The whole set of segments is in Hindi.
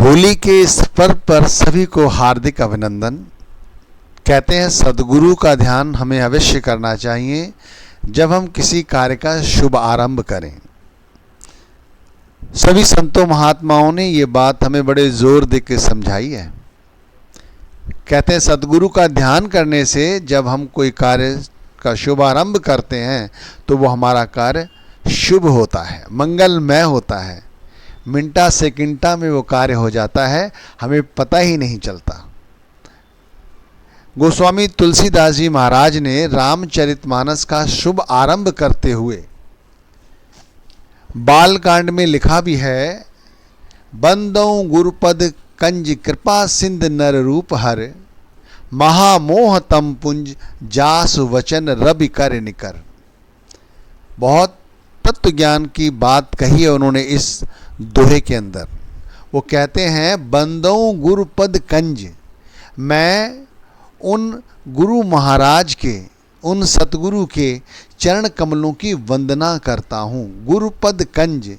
होली के इस पर्व पर सभी को हार्दिक अभिनंदन। कहते हैं सद्गुरु का ध्यान हमें अवश्य करना चाहिए जब हम किसी कार्य का शुभ आरंभ करें। सभी संतों महात्माओं ने ये बात हमें बड़े जोर दे के समझाई है। कहते हैं सद्गुरु का ध्यान करने से जब हम कोई कार्य का शुभ आरंभ करते हैं तो वो हमारा कार्य शुभ होता है, मंगलमय होता है। मिनटा सेकंडा में वो कार्य हो जाता है, हमें पता ही नहीं चलता। गोस्वामी तुलसीदास जी महाराज ने रामचरितमानस का शुभ आरंभ करते हुए बालकांड में लिखा भी है, बंदों गुरुपद कंज कृपा सिंध नर रूप हर, महामोह तम पुंज जासु वचन रवि कर निकर। बहुत तत्व ज्ञान की बात कही है उन्होंने इस दोहे के अंदर। वो कहते हैं बंदों गुरुपद कंज, मैं उन गुरु महाराज के, उन सतगुरु के चरण कमलों की वंदना करता हूँ। गुरुपद कंज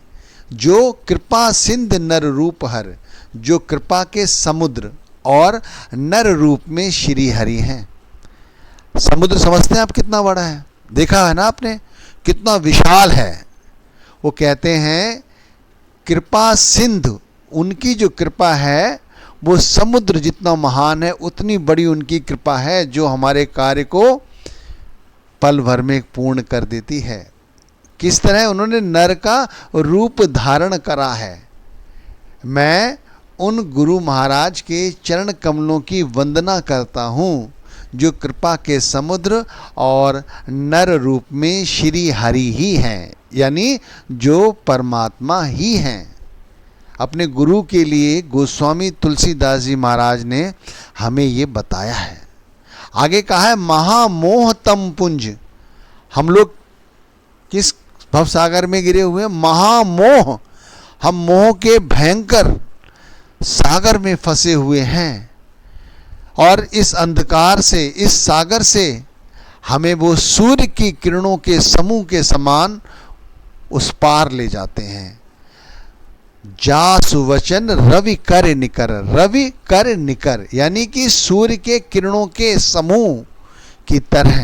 जो कृपा सिंध नर रूप हर, जो कृपा के समुद्र और नर रूप में श्री हरि हैं। समुद्र समझते हैं आप कितना बड़ा है, देखा है ना आपने, कितना विशाल है। वो कहते हैं कृपा सिंधु, उनकी जो कृपा है वो समुद्र जितना महान है, उतनी बड़ी उनकी कृपा है जो हमारे कार्य को पल भर में पूर्ण कर देती है। किस तरह उन्होंने नर का रूप धारण करा है। मैं उन गुरु महाराज के चरण कमलों की वंदना करता हूँ जो कृपा के समुद्र और नर रूप में श्री हरि ही हैं, यानी जो परमात्मा ही हैं। अपने गुरु के लिए गोस्वामी तुलसीदास जी महाराज ने हमें ये बताया है। आगे कहा है महामोह तम पुंज, हम लोग किस भवसागर में गिरे हुए हैं, महामोह, हम मोह के भयंकर सागर में फंसे हुए हैं और इस अंधकार से, इस सागर से हमें वो सूर्य की किरणों के समूह के समान उस पार ले जाते हैं। जासु वचन रवि कर निकर, रवि कर निकर यानी कि सूर्य के किरणों के समूह की तरह।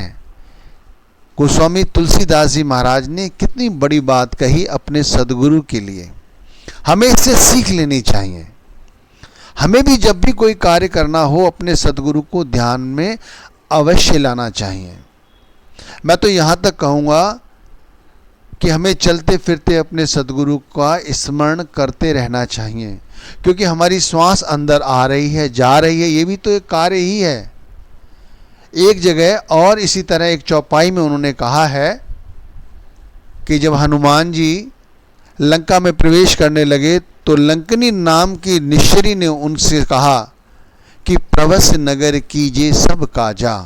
गोस्वामी तुलसीदास जी महाराज ने कितनी बड़ी बात कही अपने सदगुरु के लिए, हमें इससे सीख लेनी चाहिए। हमें भी जब भी कोई कार्य करना हो अपने सदगुरु को ध्यान में अवश्य लाना चाहिए। मैं तो यहाँ तक कहूँगा कि हमें चलते फिरते अपने सदगुरु का स्मरण करते रहना चाहिए, क्योंकि हमारी श्वास अंदर आ रही है, जा रही है, ये भी तो एक कार्य ही है। एक जगह और इसी तरह एक चौपाई में उन्होंने कहा है कि जब हनुमान जी लंका में प्रवेश करने लगे तो लंकनी नाम की निश्चरी ने उनसे कहा कि प्रवस नगर कीजे सब काजा,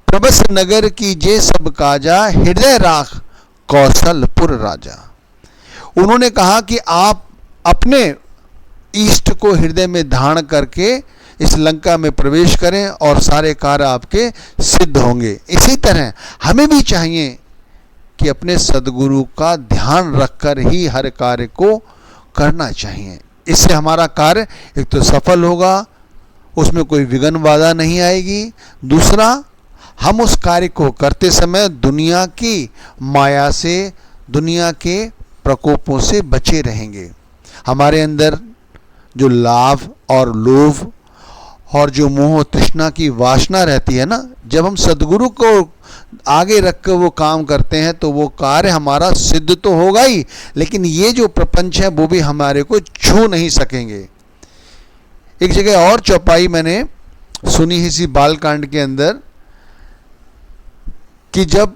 प्रवस नगर कीजे सब काजा, हृदय राख कौशलपुर राजा। उन्होंने कहा कि आप अपने इष्ट को हृदय में धारण करके इस लंका में प्रवेश करें और सारे कार्य आपके सिद्ध होंगे। इसी तरह हमें भी चाहिए कि अपने सदगुरु का ध्यान रखकर ही हर कार्य को करना चाहिए। इससे हमारा कार्य एक तो सफल होगा, उसमें कोई विघ्न बाधा नहीं आएगी। दूसरा, हम उस कार्य को करते समय दुनिया की माया से, दुनिया के प्रकोपों से बचे रहेंगे। हमारे अंदर जो लाभ और लोभ और जो मोह तृष्णा की वासना रहती है ना, जब हम सदगुरु को आगे रख कर वो काम करते हैं तो वो कार्य हमारा सिद्ध तो होगा ही, लेकिन ये जो प्रपंच है वो भी हमारे को छू नहीं सकेंगे। एक जगह और चौपाई मैंने सुनी है इसी बालकांड के अंदर कि जब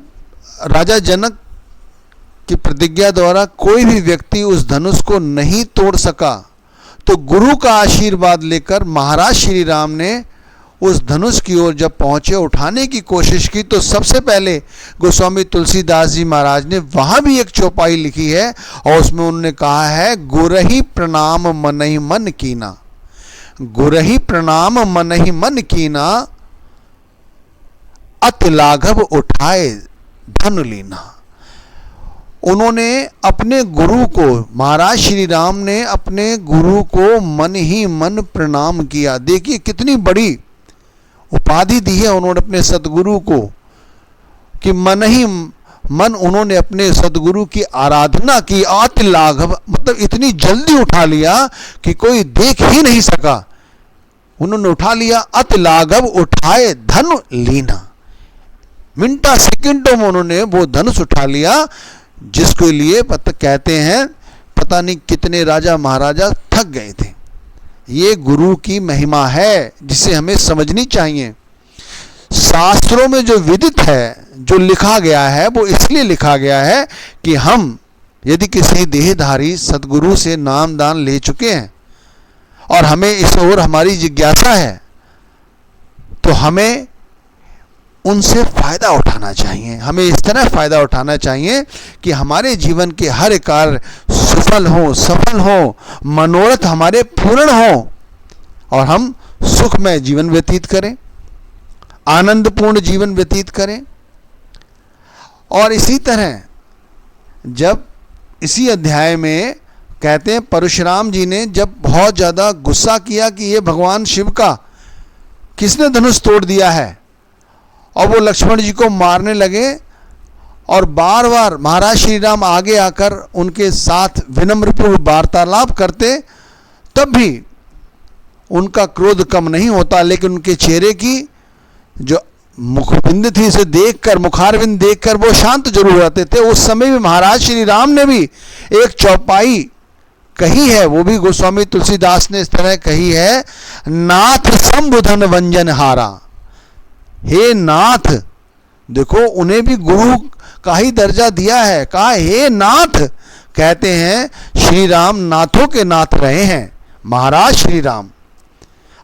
राजा जनक की प्रतिज्ञा द्वारा कोई भी व्यक्ति उस धनुष को नहीं तोड़ सका तो गुरु का आशीर्वाद लेकर महाराज श्री राम ने उस धनुष की ओर जब पहुंचे, उठाने की कोशिश की, तो सबसे पहले गोस्वामी तुलसीदास जी महाराज ने वहां भी एक चौपाई लिखी है और उसमें उन्होंने कहा है, गुरहि प्रणाम मनहि मन कीना, गुरहि प्रणाम मनहि मन कीना, अति लाघव उठाए धन लीना। उन्होंने अपने गुरु को, महाराज श्री राम ने अपने गुरु को मन ही मन प्रणाम किया। देखिए कितनी बड़ी उपाधि दी है उन्होंने अपने सतगुरु को, कि मन ही मन उन्होंने अपने सतगुरु की आराधना की। अति लाघव, मतलब इतनी जल्दी उठा लिया कि कोई देख ही नहीं सका। उन्होंने उठा लिया, अति लाघव उठाए धन लीना। मिनटा सेकंडों में उन्होंने वो धनुष उठा लिया, जिसके लिए कहते हैं पता नहीं कितने राजा महाराजा थक गए थे। ये गुरु की महिमा है जिसे हमें समझनी चाहिए। शास्त्रों में जो विदित है, जो लिखा गया है, वो इसलिए लिखा गया है कि हम यदि किसी देहधारी सतगुरु से नाम दान ले चुके हैं और हमें इस ओर हमारी जिज्ञासा है, तो हमें उनसे फायदा उठाना चाहिए। हमें इस तरह फायदा उठाना चाहिए कि हमारे जीवन के हर कार्य सफल हो, सफल हो, मनोरथ हमारे पूर्ण हो और हम सुखमय जीवन व्यतीत करें, आनंदपूर्ण जीवन व्यतीत करें। और इसी तरह जब इसी अध्याय में कहते हैं परशुराम जी ने जब बहुत ज़्यादा गुस्सा किया कि ये भगवान शिव का किसने धनुष तोड़ दिया है, और वो लक्ष्मण जी को मारने लगे, और बार बार महाराज श्री राम आगे आकर उनके साथ विनम्रपूर्वक वार्तालाप करते, तब भी उनका क्रोध कम नहीं होता। लेकिन उनके चेहरे की जो मुखबिंद थी, इसे देखकर, मुखारबिंद देखकर वो शांत जरूर रहते थे। उस समय भी महाराज श्री राम ने भी एक चौपाई कही है, वो भी गोस्वामी तुलसीदास ने इस तरह कही है, नाथ संबुधन वंजन हारा। हे नाथ, देखो उन्हें भी गुरु का ही दर्जा दिया है, कहा हे नाथ। कहते हैं श्री राम नाथों के नाथ रहे हैं, महाराज श्री राम।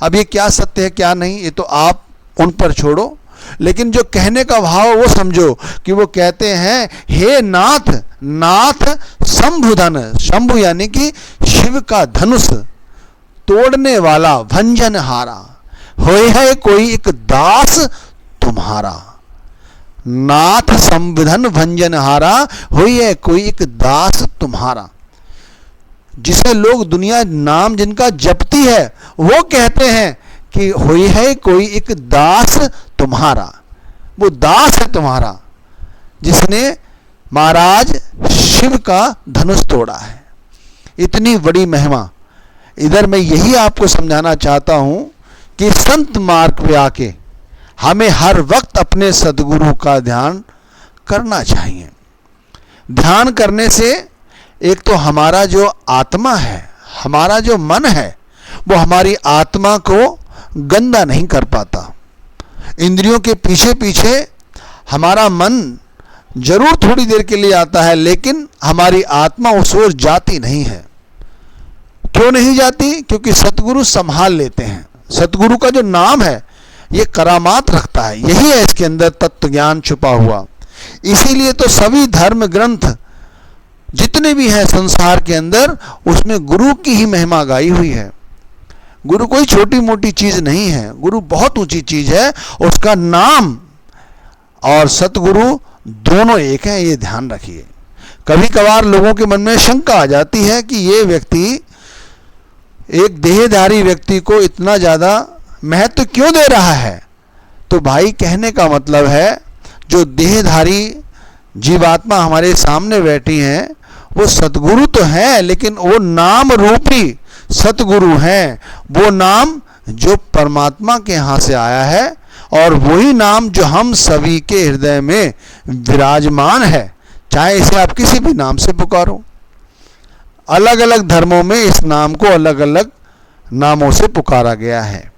अब ये क्या सत्य है क्या नहीं, ये तो आप उन पर छोड़ो, लेकिन जो कहने का भाव वो समझो कि वो कहते हैं हे नाथ, नाथ शंभुधन, शंभु यानी कि शिव का धनुष तोड़ने वाला, भंजन हारा, होए है कोई एक दास तुम्हारा। नाथ संविधन भंजन हारा, होई है कोई एक दास तुम्हारा। जिसे लोग दुनिया नाम जिनका जपती है, वो कहते हैं कि होई है कोई एक दास तुम्हारा। वो दास है तुम्हारा जिसने महाराज शिव का धनुष तोड़ा है। इतनी बड़ी महिमा। इधर मैं यही आपको समझाना चाहता हूं कि संत मार्ग पे आके हमें हर वक्त अपने सद्गुरु का ध्यान करना चाहिए। ध्यान करने से एक तो हमारा जो आत्मा है, हमारा जो मन है, वो हमारी आत्मा को गंदा नहीं कर पाता। इंद्रियों के पीछे पीछे हमारा मन जरूर थोड़ी देर के लिए आता है, लेकिन हमारी आत्मा उस ओर जाती नहीं है। क्यों नहीं जाती? क्योंकि सतगुरु संभाल लेते हैं। सतगुरु का जो नाम है ये करामात रखता है, यही है इसके अंदर तत्व ज्ञान छुपा हुआ। इसीलिए तो सभी धर्म ग्रंथ जितने भी हैं संसार के अंदर, उसमें गुरु की ही महिमा गाई हुई है। गुरु कोई छोटी मोटी चीज नहीं है, गुरु बहुत ऊंची चीज है। उसका नाम और सतगुरु दोनों एक है, ये ध्यान रखिए। कभी कभार लोगों के मन में शंका आ जाती है कि ये व्यक्ति, एक देहधारी व्यक्ति को इतना ज़्यादा महत्व क्यों दे रहा है। तो भाई कहने का मतलब है, जो देहधारी जीवात्मा हमारे सामने बैठी हैं वो सतगुरु तो हैं, लेकिन वो नाम रूपी सतगुरु हैं। वो नाम जो परमात्मा के यहाँ से आया है, और वही नाम जो हम सभी के हृदय में विराजमान है। चाहे इसे आप किसी भी नाम से पुकारो। अलग अलग धर्मों में इस नाम को अलग अलग नामों से पुकारा गया है,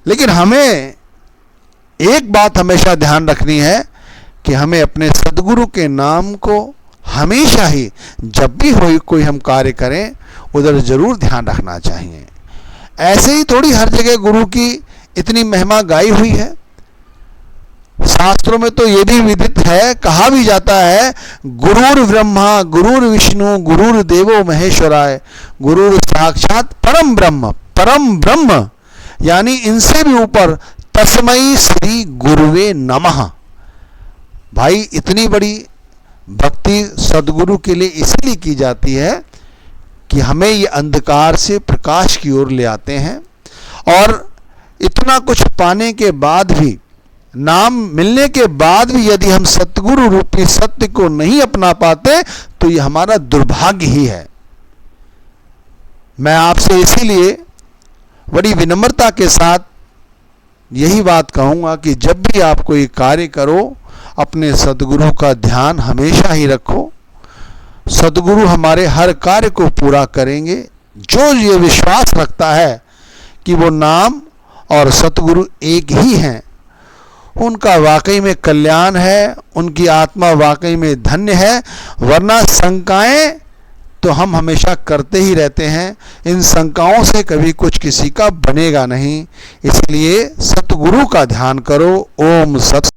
लेकिन हमें एक बात हमेशा ध्यान रखनी है कि हमें अपने सद्गुरु के नाम को हमेशा ही, जब भी कोई हम कार्य करें, उधर जरूर ध्यान रखना चाहिए। ऐसे ही थोड़ी हर जगह गुरु की इतनी महिमा गाई हुई है। शास्त्रों में तो ये भी विदित है, कहा भी जाता है, गुरुर ब्रह्मा गुरुर विष्णु गुरुर देवो महेश्वराय गुरुर साक्षात परम ब्रह्म। परम ब्रह्म यानी इनसे भी ऊपर तस्मै श्री गुरुवे नमः। भाई इतनी बड़ी भक्ति सद्गुरु के लिए इसलिए की जाती है कि हमें ये अंधकार से प्रकाश की ओर ले आते हैं। और इतना कुछ पाने के बाद भी, नाम मिलने के बाद भी यदि हम सतगुरु रूपी सत्य को नहीं अपना पाते तो ये हमारा दुर्भाग्य ही है। मैं आपसे इसीलिए बड़ी विनम्रता के साथ यही बात कहूँगा कि जब भी आप कोई कार्य करो, अपने सद्गुरु का ध्यान हमेशा ही रखो। सद्गुरु हमारे हर कार्य को पूरा करेंगे। जो ये विश्वास रखता है कि वो नाम और सतगुरु एक ही हैं, उनका वाकई में कल्याण है, उनकी आत्मा वाकई में धन्य है। वरना शंकाएं तो हम हमेशा करते ही रहते हैं, इन शंकाओं से कभी कुछ किसी का बनेगा नहीं। इसलिए सतगुरु का ध्यान करो। ओम सत।